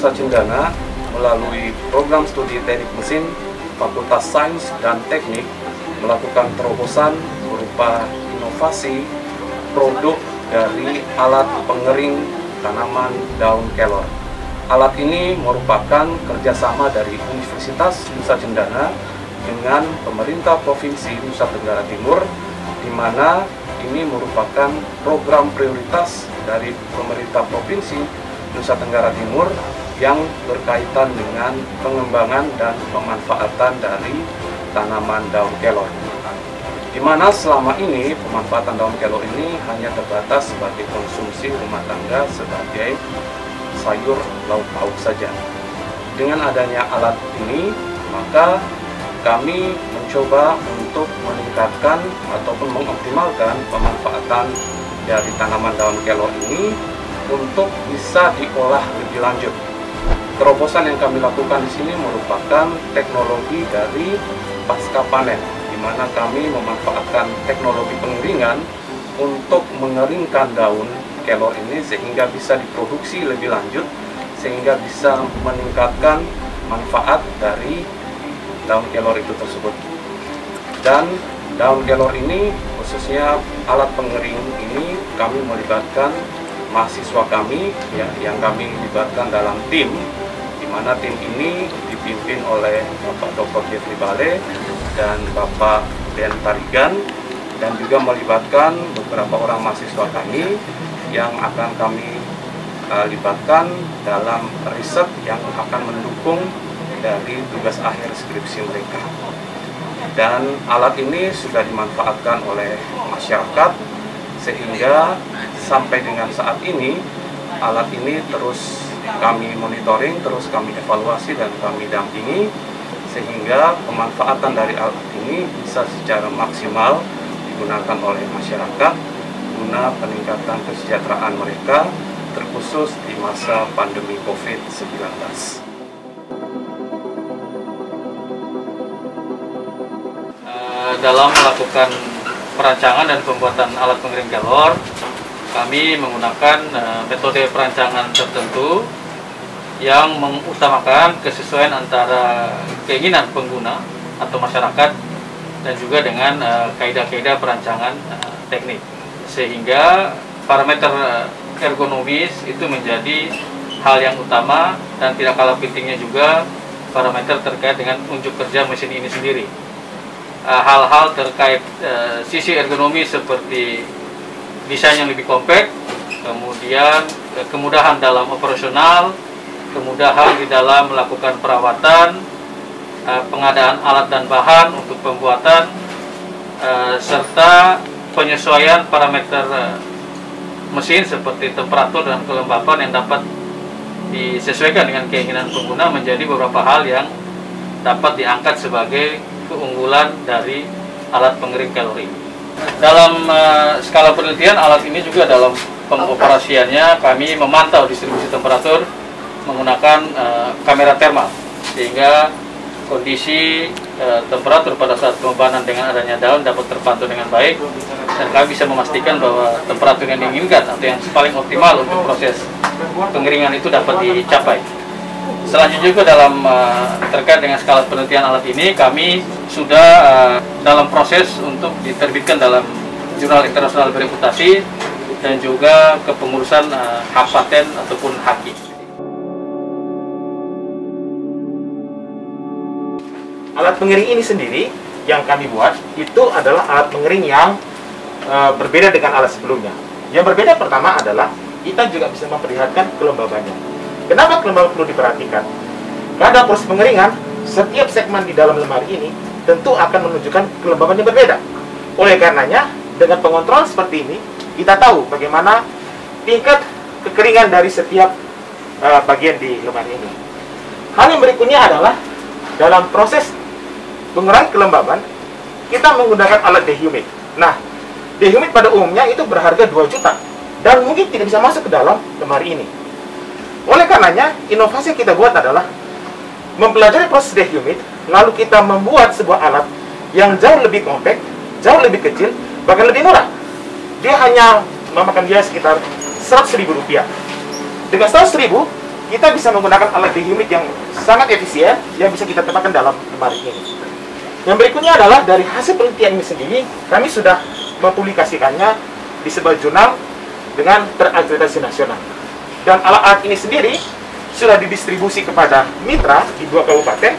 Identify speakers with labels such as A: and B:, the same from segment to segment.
A: Nusa Cendana melalui program studi teknik mesin Fakultas Sains dan Teknik melakukan terobosan berupa inovasi produk dari alat pengering tanaman daun kelor. Alat ini merupakan kerjasama dari Universitas Nusa Cendana dengan pemerintah Provinsi Nusa Tenggara Timur, di mana ini merupakan program prioritas dari pemerintah Provinsi Nusa Tenggara Timur yang berkaitan dengan pengembangan dan pemanfaatan dari tanaman daun kelor. Di mana selama ini pemanfaatan daun kelor ini hanya terbatas sebagai konsumsi rumah tangga sebagai sayur lauk pauk saja. Dengan adanya alat ini, maka kami mencoba untuk meningkatkan ataupun mengoptimalkan pemanfaatan dari tanaman daun kelor ini untuk bisa diolah lebih lanjut. Terobosan yang kami lakukan di sini merupakan teknologi dari pasca panen, di mana kami memanfaatkan teknologi pengeringan untuk mengeringkan daun kelor ini sehingga bisa diproduksi lebih lanjut, sehingga bisa meningkatkan manfaat dari daun kelor itu tersebut. Dan daun kelor ini, khususnya alat pengering ini, kami melibatkan mahasiswa kami ya, yang kami libatkan dalam tim, di mana tim ini dipimpin oleh Bapak Dr. Jeffrey Bale dan Bapak Den Tarigan, dan juga melibatkan beberapa orang mahasiswa kami yang akan kami libatkan dalam riset yang akan mendukung dari tugas akhir skripsi mereka. Dan alat ini sudah dimanfaatkan oleh masyarakat, sehingga sampai dengan saat ini alat ini terus kami monitoring, terus kami evaluasi dan kami dampingi, sehingga pemanfaatan dari alat ini bisa secara maksimal digunakan oleh masyarakat guna peningkatan kesejahteraan mereka, terkhusus di masa pandemi COVID-19.
B: Dalam melakukan perancangan dan pembuatan alat pengering kelor, kami menggunakan metode perancangan tertentu yang mengutamakan kesesuaian antara keinginan pengguna atau masyarakat dan juga dengan kaidah-kaidah perancangan teknik, sehingga parameter ergonomis itu menjadi hal yang utama, dan tidak kalah pentingnya juga parameter terkait dengan unjuk kerja mesin ini sendiri. Hal-hal terkait sisi ergonomi seperti desain yang lebih kompak, kemudian kemudahan dalam operasional, kemudahan di dalam melakukan perawatan, pengadaan alat dan bahan untuk pembuatan, serta penyesuaian parameter mesin seperti temperatur dan kelembapan yang dapat disesuaikan dengan keinginan pengguna menjadi beberapa hal yang dapat diangkat sebagai keunggulan dari alat pengering kelor ini. Dalam skala penelitian alat ini juga dalam pengoperasiannya kami memantau distribusi temperatur menggunakan kamera termal, sehingga kondisi temperatur pada saat pembanan dengan adanya daun dapat terpantau dengan baik, dan kami bisa memastikan bahwa temperatur yang diinginkan atau yang paling optimal untuk proses pengeringan itu dapat dicapai. Selanjutnya juga dalam terkait dengan skala penelitian alat ini, kami sudah dalam proses untuk diterbitkan dalam jurnal internasional bereputasi dan juga kepengurusan hak paten ataupun HAKI.
C: Alat pengering ini sendiri yang kami buat itu adalah alat pengering yang berbeda dengan alat sebelumnya. Yang berbeda pertama adalah kita juga bisa memperlihatkan kelembabannya. Kenapa kelembaban perlu diperhatikan? Karena proses pengeringan, setiap segmen di dalam lemari ini tentu akan menunjukkan kelembaban yang berbeda. Oleh karenanya, dengan pengontrol seperti ini, kita tahu bagaimana tingkat kekeringan dari setiap bagian di lemari ini. Hal yang berikutnya adalah dalam proses pengurangan kelembaban, kita menggunakan alat dehumid. Nah, dehumid pada umumnya itu berharga 2 juta dan mungkin tidak bisa masuk ke dalam lemari ini. Oleh karenanya, inovasi yang kita buat adalah mempelajari proses dehumid, lalu kita membuat sebuah alat yang jauh lebih kompak, jauh lebih kecil, bahkan lebih murah. Dia hanya memakan biaya sekitar Rp100.000. Dengan Rp100.000, kita bisa menggunakan alat dehumid yang sangat efisien yang bisa kita tempatkan dalam lemari ini. Yang berikutnya adalah dari hasil penelitian ini sendiri, kami sudah mempublikasikannya di sebuah jurnal dengan terakreditasi nasional. Dan alat-alat ini sendiri sudah didistribusi kepada mitra di 2 kabupaten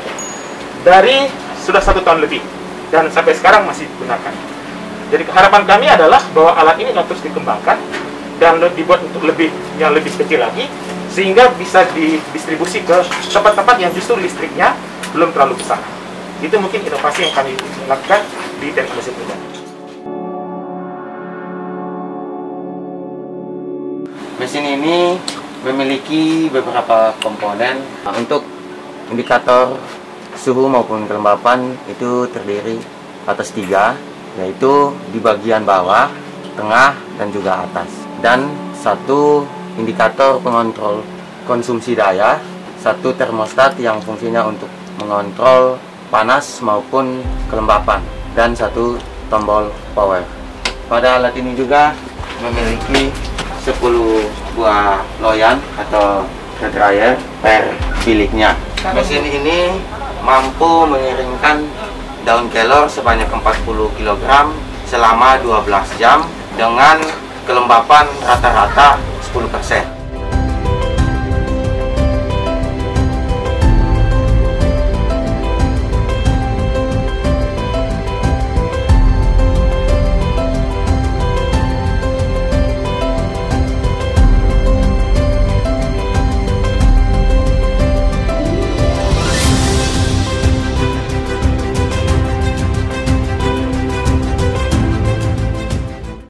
C: dari sudah 1 tahun lebih, dan sampai sekarang masih digunakan. Jadi harapan kami adalah bahwa alat ini terus dikembangkan dan dibuat untuk yang lebih kecil lagi, sehingga bisa didistribusi ke tempat-tempat yang justru listriknya belum terlalu besar. Itu mungkin inovasi yang kami lakukan di Teknik Mesin Pribadi.
D: Mesin ini memiliki beberapa komponen. Untuk indikator suhu maupun kelembapan itu terdiri atas 3, yaitu di bagian bawah, tengah, dan juga atas. Dan 1 indikator pengontrol konsumsi daya, 1 termostat yang fungsinya untuk mengontrol panas maupun kelembapan, dan 1 tombol power. Pada alat ini juga memiliki 10 buah loyan atau dryer per biliknya. Mesin ini mampu mengiringkan daun kelor sebanyak 40 kg selama 12 jam dengan kelembapan rata-rata 10%.